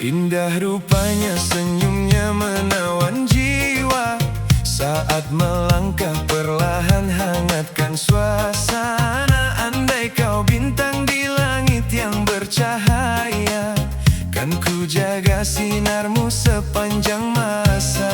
Indah rupanya senyumnya menawan jiwa. Saat melangkah perlahan hangatkan suasana. Andai kau bintang di langit yang bercahaya, kan ku jaga sinarmu sepanjang masa.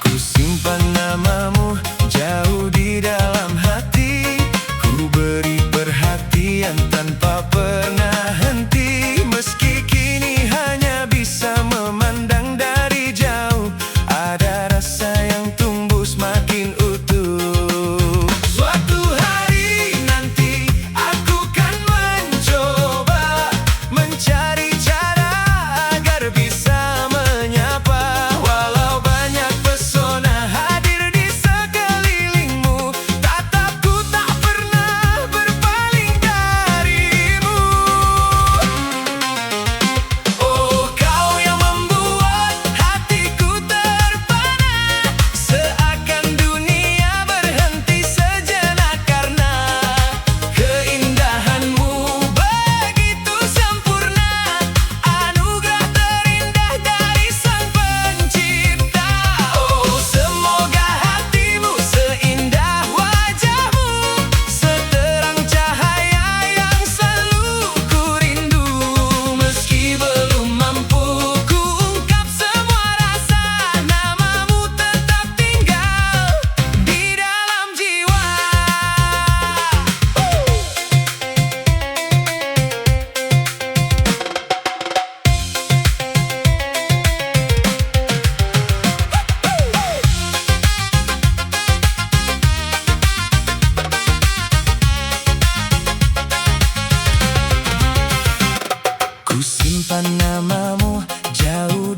Ku simpan namamu jauh di dalam hati. Ku beri perhatian tanpa pernah henti. Meski kini hanya bisa memandang dari jauh, ada rasa yang tumbuh semakin utuh. Suatu hari nanti aku kan mencoba mencari cara agar bisa menyapa. Walau banyak pesona hadir di sekelilingmu, tatapku tak pernah berpaling darimu. Oh, kau yang membuat hatiku terpana, seakan dunia berhenti sejenak karena keindahanmu begitu sempurna. Anugerah terindah dari Sang Pencipta. Oh, semoga hatimu seindah wajahmu, seterang cahaya yang selalu ku rindu. Meski belum mampu ku ungkap semua rasa, namamu tetap tinggal di dalam jiwa. Ku simpan namamu jauh